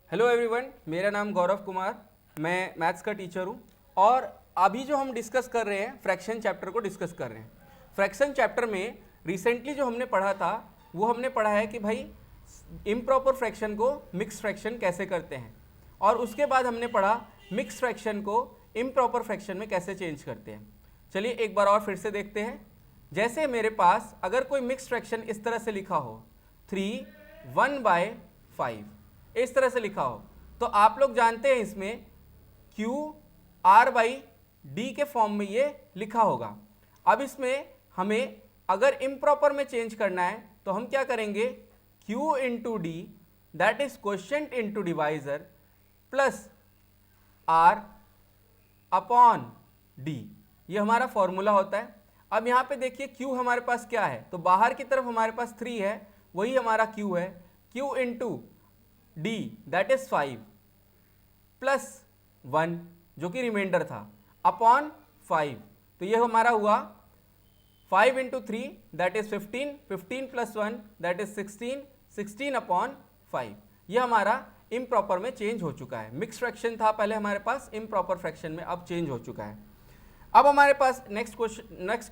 Hello everyone, मेरा नाम गौरव कुमार, मैं मैथ्स का टीचर हूँ। और अभी जो हम डिस्कस कर रहे हैं फ्रैक्शन चैप्टर को डिस्कस कर रहे हैं। फ्रैक्शन चैप्टर में रिसेंटली जो हमने पढ़ा था वो हमने पढ़ा है कि भाई इम्प्रॉपर फ्रैक्शन को मिक्स फ्रैक्शन कैसे करते हैं, और उसके बाद हमने पढ़ा मिक्स फ्रैक्शन को इम्प्रॉपर फ्रैक्शन में कैसे चेंज करते हैं। चलिए एक बार और फिर से देखते हैं। जैसे मेरे पास अगर कोई मिक्स फ्रैक्शन इस तरह से लिखा हो 3/1/5, इस तरह से लिखा हो, तो आप लोग जानते हैं इसमें Q R/D के फॉर्म में ये लिखा होगा। अब इसमें हमें अगर इम्प्रॉपर में चेंज करना है तो हम क्या करेंगे, Q into D that is quotient into divisor plus R upon D, ये हमारा फॉर्मूला होता है। अब यहाँ पे देखिए Q हमारे पास क्या है, तो बाहर की तरफ हमारे पास 3 है, वही हमारा Q है। Q into D that is 5 plus 1 जो कि रिमाइंडर था अपॉन 5, तो ये हमारा हुआ 5 into 3 that is 15, 15 plus 1 that is 16, 16 upon 5। ये हमारा इम्प्रॉपर में चेंज हो चुका है। मिक्स फ्रैक्शन था पहले हमारे पास, इम्प्रॉपर फ्रैक्शन में अब चेंज हो चुका है। अब हमारे पास नेक्स्ट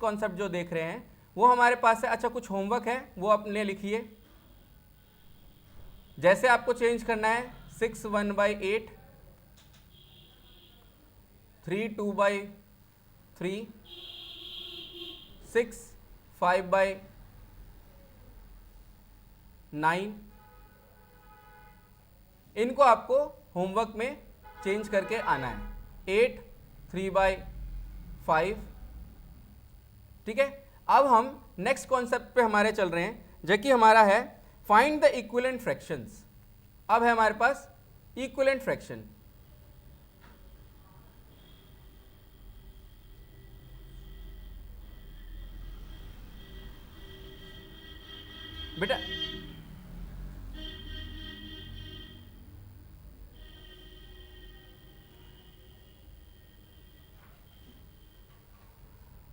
कॉन्सेप्ट जो देख रहे हैं वो हमारे पास है। अच्छा, कुछ होमवर्क है वो अपने लिखिए। जैसे आपको चेंज करना है 6/1/8, 3/2/3, 6/5/9, इनको आपको होमवर्क में चेंज करके आना है। 8 3/5, ठीक है। अब हम नेक्स्ट कॉन्सेप्ट पे हमारे चल रहे हैं, जो कि हमारा है फाइंड द इक्विवेलेंट फ्रैक्शंस। अब है हमारे पास इक्विवेलेंट फ्रैक्शन। बेटा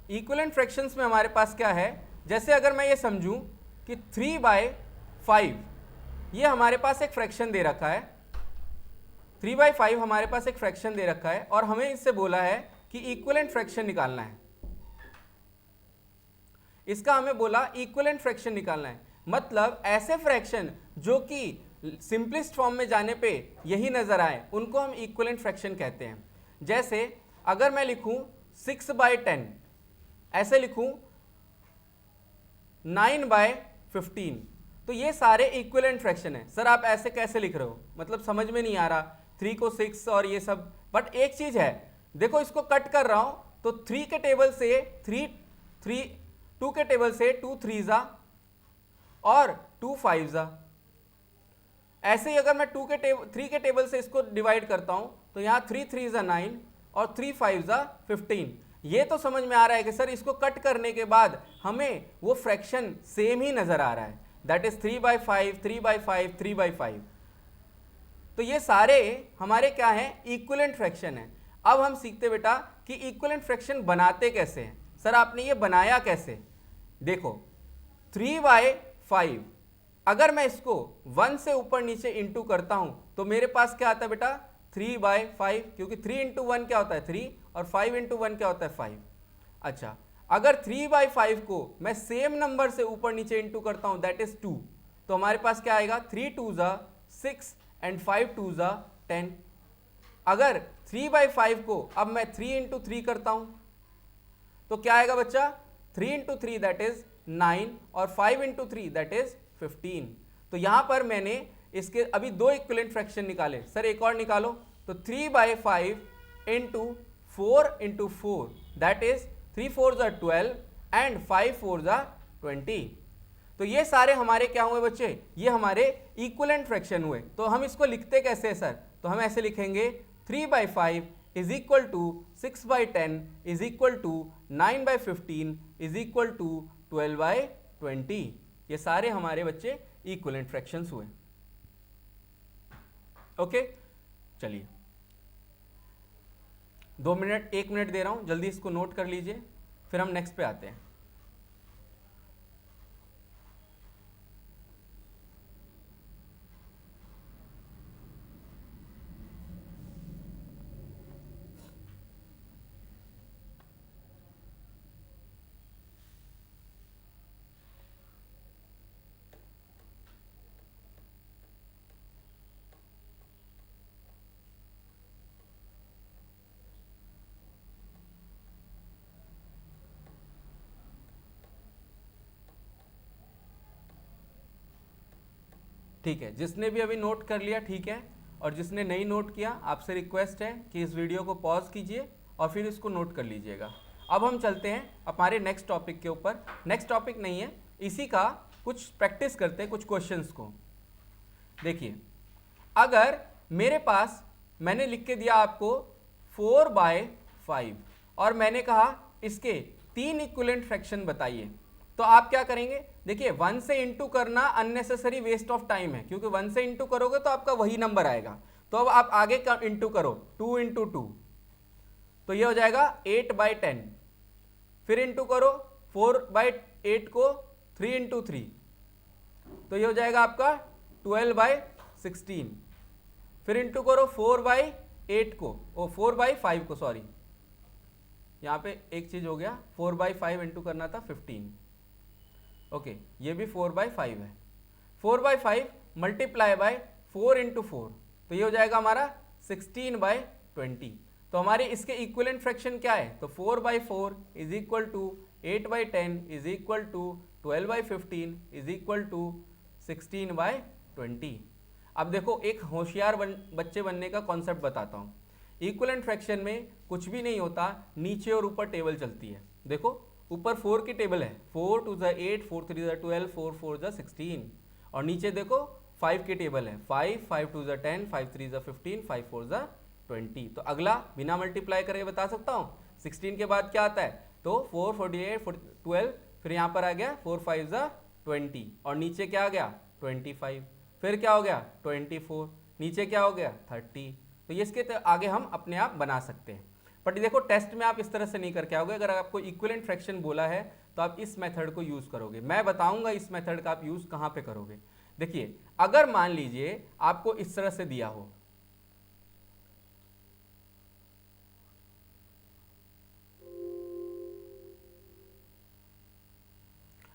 इक्विवेलेंट फ्रैक्शंस में हमारे पास क्या है, जैसे अगर मैं ये समझूं कि 3/5 ये हमारे पास एक फ्रैक्शन दे रखा है, 3/5 हमारे पास एक फ्रैक्शन दे रखा है और हमें इससे बोला है कि इक्विवेलेंट फ्रैक्शन निकालना है। इसका हमें बोला इक्विवेलेंट फ्रैक्शन निकालना है, मतलब ऐसे फ्रैक्शन जो कि सिंपलेस्ट फॉर्म में जाने पे यही नजर आए उनको हम इक्विवेलेंट फ्रैक्शन कहते हैं। जैसे अगर मैं लिखूं 6/10, ऐसे लिखूं 9/15, तो ये सारे इक्विवेलेंट फ्रैक्शन है। सर आप ऐसे कैसे लिख रहे हो, मतलब समझ में नहीं आ रहा, 3 को 6 और ये सब। बट एक चीज है, देखो इसको कट कर रहा हूं तो 3 के टेबल से 2 के टेबल से 2 3 और 2 5। ऐसे ही अगर मैं 3 के टेबल से इसको डिवाइड करता हूं तो यहां 3 3 9 और 3 5 15। ये तो समझ में आ रहा है कि सर इसको कट करने के बाद हमें वो फ्रैक्शन सेम ही नजर आ रहा है, दैट इज 3/5 3/5 3/5। तो ये सारे हमारे क्या हैं, इक्विवेलेंट फ्रैक्शन है। अब हम सीखते बेटा कि इक्विवेलेंट फ्रैक्शन बनाते कैसे हैं। सर आपने ये बनाया कैसे, देखो 3/5 अगर मैं इसको 1 से ऊपर नीचे इंटू करता हूं तो मेरे पास क्या आता है बेटा 3/5, क्योंकि 3 इंटू 1 क्या होता है 3 और 5 इंटू 1 क्या होता है 5। अच्छा, अगर 3/5 को मैं सेम नंबर से ऊपर नीचे इंटू करता हूं दैट इज 2, तो हमारे पास क्या आएगा 3 2 6 एंड 5 2 10। अगर 3/5 को अब मैं 3 इंटू 3 करता हूं तो क्या आएगा बच्चा 3 इंटू 3 दैट इज 9 और 5 इंटू 3 दैट इज 15। तो यहां पर मैंने इसके अभी 2 इक्विवेलेंट फ्रैक्शन निकाले। सर एक और निकालो, तो 3/5 into 4 into 4 that is 3 4 12 and 5 4 20। तो ये सारे हमारे क्या हुए बच्चे, ये हमारे इक्विवेलेंट फ्रैक्शन हुए। तो हम इसको लिखते कैसे है सर, तो हम ऐसे लिखेंगे 3/5 is equal to 6/10 is equal to 9/15 is equal to 12/20। ये सारे हमारे बच्चे इक्विवेलेंट फ्रैक्शंस हुए। ओके, चलिए 2 मिनट 1 मिनट दे रहा हूं, जल्दी इसको नोट कर लीजिए, फिर हम नेक्स्ट पे आते हैं। ठीक है, जिसने भी अभी नोट कर लिया ठीक है, और जिसने नहीं नोट किया आपसे रिक्वेस्ट है कि इस वीडियो को पॉज कीजिए और फिर इसको नोट कर लीजिएगा। अब हम चलते हैं हमारे नेक्स्ट टॉपिक के ऊपर। नेक्स्ट टॉपिक नहीं है, इसी का कुछ प्रैक्टिस करते हैं, कुछ क्वेश्चंस को। देखिए, अगर मेरे पास मैंने लिख के दिया आपको 4/5 और मैंने कहा इसके 3 इक्विवेलेंट फ्रैक्शन बताइए, तो आप क्या करेंगे? देखिए 1 से इंटू करना अननेसेसरी वेस्ट ऑफ टाइम है, क्योंकि 1 से इंटू करोगे तो आपका वही नंबर आएगा। तो अब आप आगे का इंटू करो, 2 इंटू 2, तो ये हो जाएगा 8/10। फिर इंटू करो 4/8 को 3 इंटू 3, तो ये हो जाएगा आपका 12/16। फिर इंटू करो 4/8 को, 4/5 को, सॉरी यहाँ पे एक चीज हो गया, 4/5 इंटू करना था 15। ओके, ये भी 4/5 है। 4/5 मल्टीप्लाई बाय 4 इंटू 4, तो ये हो जाएगा हमारा 16/20। तो हमारे इसके इक्विवेलेंट फ्रैक्शन क्या है? तो 4/4 is equal to 8/10 is equal to 12/15 is equal to 16/20। अब देखो, एक होशियार बच्चे बनने का कॉन्सेप्ट बताता हूँ। इक्विवेलेंट फ्रैक्शन में कुछ भी नहीं होता, नीचे और ऊपर टेबल चलती है। देखो ऊपर 4 की टेबल है, 4 2 8, 4 3 12, 4 4 16, और नीचे देखो 5 की टेबल है, 5 5 2 10, 5 3 15, 5 4 20। तो अगला बिना मल्टीप्लाई करे बता सकता हूँ, 16 के बाद क्या आता है? तो 4 48 12, फिर यहाँ पर आ गया 4 5 20, और नीचे क्या आ गया? 25। फिर क्या हो गया? 24। नीचे क्या हो गया? 30। तो ये इसके आगे हम अपने आप बना सकते हैं। बट देखो टेस्ट में आप इस तरह से नहीं करके आओगे। अगर आपको इक्विवेलेंट फ्रैक्शन बोला है तो आप इस मेथड को यूज करोगे। मैं बताऊंगा इस मेथड का आप यूज कहां पे करोगे। देखिए, अगर मान लीजिए आपको इस तरह से दिया हो,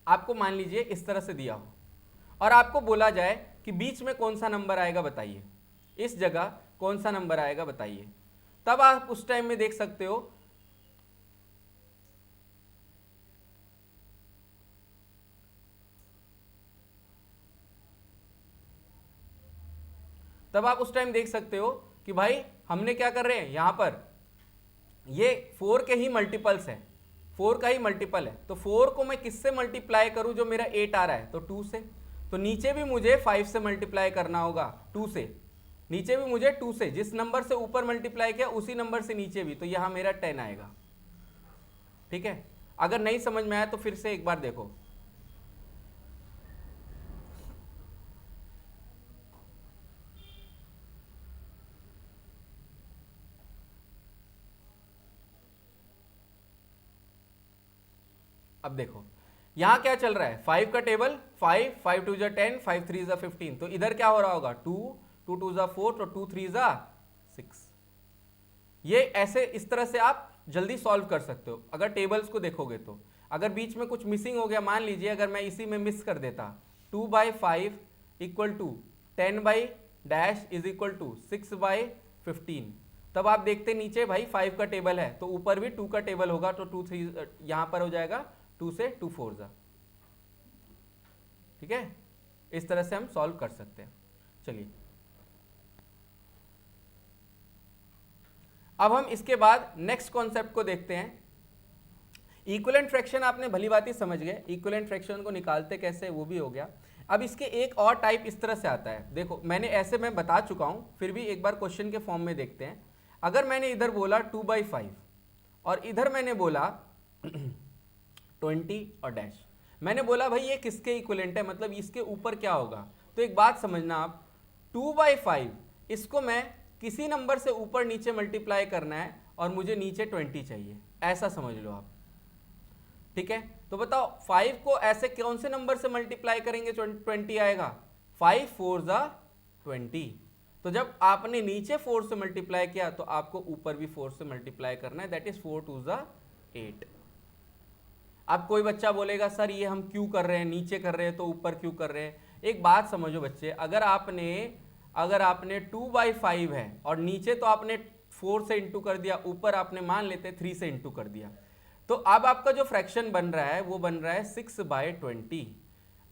आपको मान लीजिए इस तरह से दिया हो और आपको बोला जाए कि बीच में कौन सा नंबर आएगा बताइए, इस जगह कौन सा नंबर आएगा बताइए, तब आप उस टाइम में देख सकते हो कि भाई हमने क्या कर रहे हैं, यहां पर ये 4 के ही मल्टीपल्स है, 4 का ही मल्टीपल है। तो 4 को मैं किससे मल्टीप्लाई करूं जो मेरा 8 आ रहा है? तो 2 से। तो नीचे भी मुझे 5 से मल्टीप्लाई करना होगा, 2 से। नीचे भी मुझे 2 से, जिस नंबर से ऊपर मल्टीप्लाई किया उसी नंबर से नीचे भी, तो यहां मेरा 10 आएगा। ठीक है, अगर नहीं समझ में आया तो फिर से एक बार देखो। अब देखो यहां क्या चल रहा है, 5 का टेबल, 5 5 2 10, 5 3 15। तो इधर क्या हो रहा होगा? 2 2 2 4, तो 2 3 6। ये ऐसे इस तरह से आप जल्दी सॉल्व कर सकते हो अगर टेबल्स को देखोगे तो। अगर बीच में कुछ मिसिंग हो गया, मान लीजिए अगर मैं इसी में मिस कर देता, 2/5 equal to 10/ is equal to 6/15, तब आप देखते नीचे भाई 5 का टेबल है तो ऊपर भी 2 का टेबल होगा, तो 2 3 यहां पर हो जाएगा 2 से 2 4। ठीक है, इस तरह से हम सॉल्व कर सकते हैं। चलिए, अब हम इसके बाद नेक्स्ट कॉन्सेप्ट को देखते हैं। इक्विवेलेंट फ्रैक्शन आपने भली बात ही समझ गए, इक्विवेलेंट फ्रैक्शन को निकालते कैसे वो भी हो गया। अब इसके एक और टाइप इस तरह से आता है। देखो मैंने ऐसे मैं बता चुका हूं, फिर भी एक बार क्वेश्चन के फॉर्म में देखते हैं। अगर मैंने इधर बोला 2/5 और इधर मैंने बोला 20 और डैश, मैंने बोला भाई ये किसके इक्विवेलेंट है, मतलब इसके ऊपर क्या होगा। तो एक बात समझना आप, 2/5 इसको मैं किसी नंबर से ऊपर नीचे मल्टीप्लाई करना है और मुझे नीचे 20 चाहिए, ऐसा समझ लो आप। ठीक है, तो बताओ 5 को ऐसे कौन से नंबर से मल्टीप्लाई करेंगे 20 आएगा? 5 4 20। तो जब आपने नीचे 4 से मल्टीप्लाई किया तो आपको ऊपर भी 4 से मल्टीप्लाई करना है, दैट इज 4 2 8। अब कोई बच्चा बोलेगा सर ये हम क्यों कर रहे हैं, नीचे कर रहे हैं तो ऊपर क्यों कर रहे हैं। एक बात समझो बच्चे, अगर आपने 2/5 है और नीचे तो आपने 4 से इंटू कर दिया, ऊपर आपने मान लेते 3 से इंटू कर दिया, तो अब आपका जो फ्रैक्शन बन रहा है वो बन रहा है 6/20।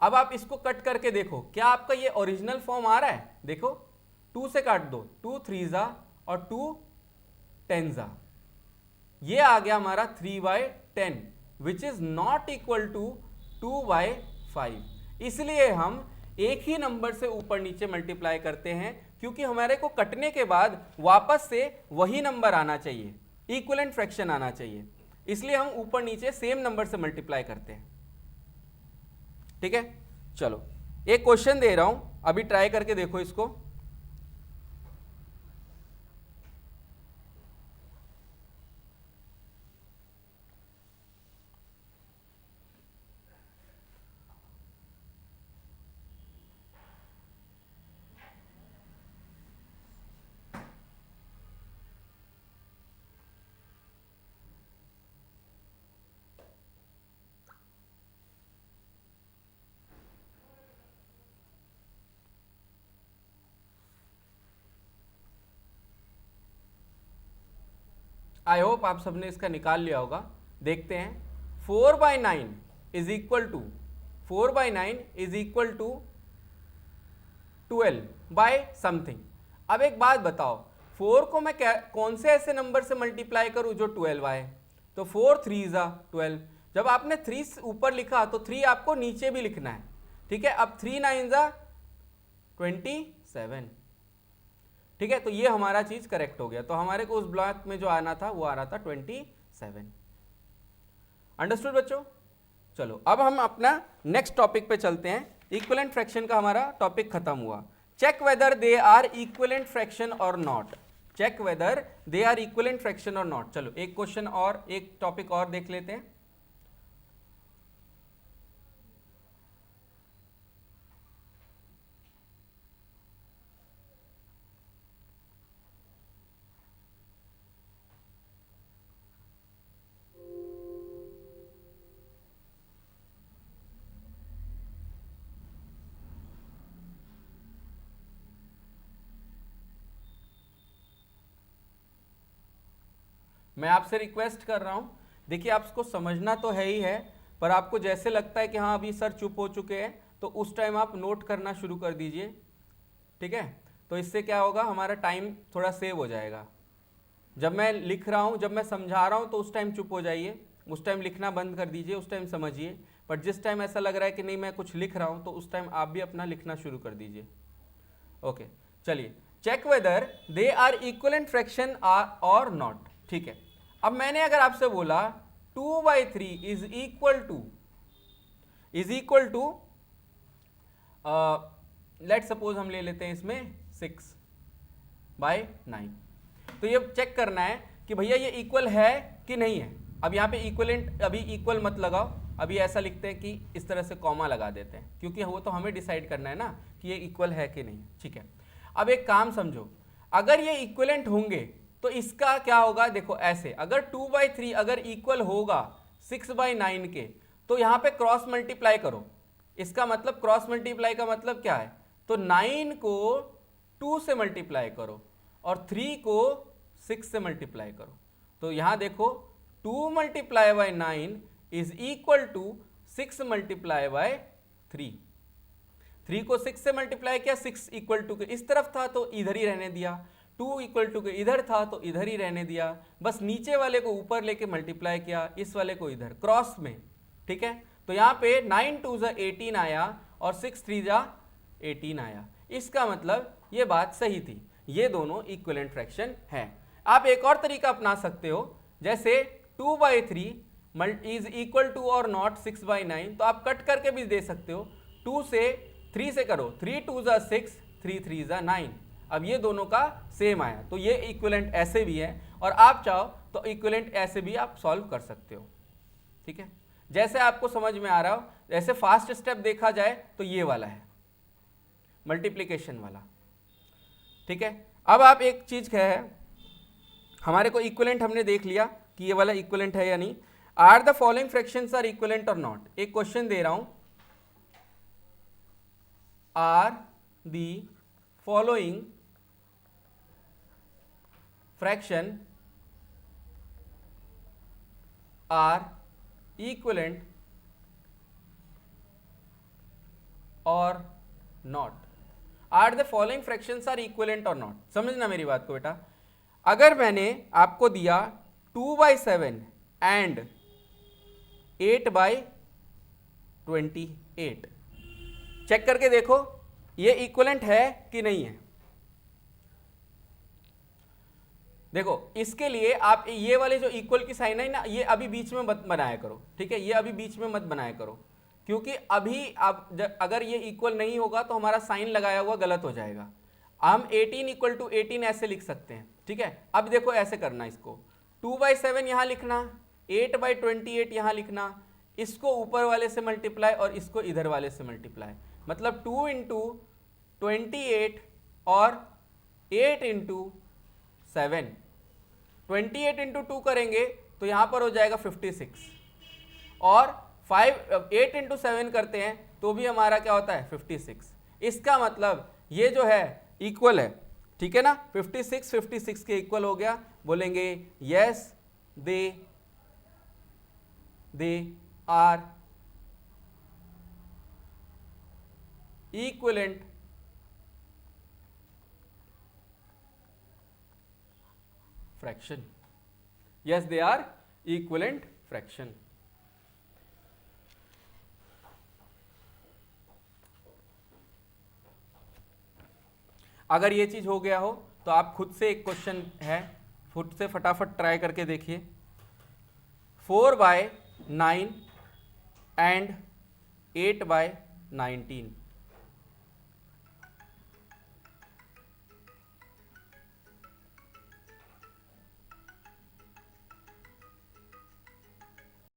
अब आप इसको कट करके देखो, क्या आपका ये ओरिजिनल फॉर्म आ रहा है? देखो 2 से काट दो, 2 3 जा और 2 10 जा, ये आ गया हमारा 3/10 which is not equal to 2/5। इसलिए हम एक ही नंबर से ऊपर नीचे मल्टीप्लाई करते हैं, क्योंकि हमारे को कटने के बाद वापस से वही नंबर आना चाहिए, इक्विवेलेंट फ्रैक्शन आना चाहिए, इसलिए हम ऊपर नीचे सेम नंबर से मल्टीप्लाई करते हैं। ठीक है, चलो एक क्वेश्चन दे रहा हूं, अभी ट्राई करके देखो इसको। आई होप आप सबने इसका निकाल लिया होगा। देखते हैं, 4/9 is equal to 4/9 is equal to 12 by something. अब एक बात बताओ, 4 को मैं कौन से ऐसे नंबर से मल्टीप्लाई करूं जो 12 आए? तो 4 3 जा 12। जब आपने 3 ऊपर लिखा तो 3 आपको नीचे भी लिखना है। ठीक है, अब 3 9 जा 27। ठीक है, तो ये हमारा चीज करेक्ट हो गया। तो हमारे को उस ब्लॉक में जो आना था वो आ रहा था 27। अंडरस्टूड बच्चों? चलो अब हम अपना नेक्स्ट टॉपिक पे चलते हैं। इक्विवेलेंट फ्रैक्शन का हमारा टॉपिक खत्म हुआ। Check whether they are equivalent fraction और not. Check whether they are equivalent fraction और नॉट। चलो एक क्वेश्चन और, एक टॉपिक और देख लेते हैं। मैं आपसे रिक्वेस्ट कर रहा हूं, देखिए आपको समझना तो है ही है, पर आपको जैसे लगता है कि हाँ अभी सर चुप हो चुके हैं, तो उस टाइम आप नोट करना शुरू कर दीजिए। ठीक है, तो इससे क्या होगा, हमारा टाइम थोड़ा सेव हो जाएगा। जब मैं लिख रहा हूं, जब मैं समझा रहा हूं, तो उस टाइम चुप हो जाइए, उस टाइम लिखना बंद कर दीजिए, उस टाइम समझिए। बट जिस टाइम ऐसा लग रहा है कि नहीं मैं कुछ लिख रहा हूं, तो उस टाइम आप भी अपना लिखना शुरू कर दीजिए। ओके, चलिए, check whether they are equivalent fraction और नॉट। ठीक है, अब मैंने अगर आपसे बोला 2/3 is equal to let suppose हम ले लेते हैं इसमें 6/9, तो ये चेक करना है कि भैया ये इक्वल है कि नहीं है। अब यहाँ पे इक्विवेलेंट, अभी इक्वल मत लगाओ, अभी ऐसा लिखते हैं कि इस तरह से कॉमा लगा देते हैं, क्योंकि वो तो हमें डिसाइड करना है ना कि ये इक्वल है कि नहीं। ठीक है, अब एक काम समझो, अगर ये इक्विवेलेंट होंगे तो इसका क्या होगा? देखो ऐसे, अगर 2/3 अगर इक्वल होगा 6/9 के, तो यहाँ पे क्रॉस मल्टीप्लाई करो। इसका मतलब क्रॉस मल्टीप्लाई का मतलब क्या है? तो 9 को 2 से मल्टीप्लाई करो और 3 को 6 से मल्टीप्लाई करो। तो यहां देखो 2 multiply by 9 is equal to 6 multiply by 3। 3 को 6 से मल्टीप्लाई किया, 6 इक्वल टू के इस तरफ था तो इधर ही रहने दिया, 2 इक्वल टू के इधर था तो इधर ही रहने दिया, बस नीचे वाले को ऊपर लेके मल्टीप्लाई किया, इस वाले को इधर क्रॉस में। ठीक है, तो यहाँ पे 9 2 जा 18 आया और 6 3 जा 18 आया। इसका मतलब ये बात सही थी, ये दोनों इक्विवेलेंट फ्रैक्शन है। आप एक और तरीका अपना सकते हो, जैसे 2/3 इज इक्वल टू और नॉट 6/9, तो आप कट करके भी दे सकते हो। 2 से 3 से करो, 3 2 जा 6, 3 3 जा 9। अब ये दोनों का सेम आया, तो ये इक्विवेलेंट ऐसे भी है, और आप चाहो तो इक्विवेलेंट ऐसे भी आप सॉल्व कर सकते हो। ठीक है, जैसे आपको समझ में आ रहा हो। जैसे फास्ट स्टेप देखा जाए तो ये वाला है, मल्टीप्लिकेशन वाला। ठीक है, अब आप एक चीज क्या है, हमारे को इक्विवेलेंट हमने देख लिया कि ये वाला इक्विवेलेंट है या नहीं। Are the following fractions are equivalent or not. एक क्वेश्चन दे रहा हूं, are the following fraction are equivalent or not, are the following fractions are equivalent or not. समझना मेरी बात को बेटा, अगर मैंने आपको दिया 2/7 एंड 8/28, चेक करके देखो ये इक्विवेलेंट है कि नहीं है। देखो इसके लिए आप ये वाले जो इक्वल की साइन है ना, ये अभी बीच में मत बनाया करो, ठीक है, ये अभी बीच में मत बनाया करो, क्योंकि अभी आप अगर ये इक्वल नहीं होगा तो हमारा साइन लगाया हुआ गलत हो जाएगा। हम 18 = 18 ऐसे लिख सकते हैं, ठीक है। अब देखो ऐसे करना, इसको 2/7 यहाँ लिखना, 8/28 यहाँ लिखना, इसको ऊपर वाले से मल्टीप्लाई और इसको इधर वाले से मल्टीप्लाई, मतलब 2 × 28 और 8 × 7, 28 × 2 करेंगे तो यहाँ पर हो जाएगा 56, और 8 × 7 करते हैं तो भी हमारा क्या होता है 56। इसका मतलब ये जो है इक्वल है, ठीक है ना, 56 के इक्वल हो गया। बोलेंगे yes they are equivalent fraction, yes they are equivalent fraction। अगर ये चीज हो गया हो तो आप खुद से एक क्वेश्चन है, खुद से फटाफट ट्राई करके देखिए। 4/9 एंड 8/19,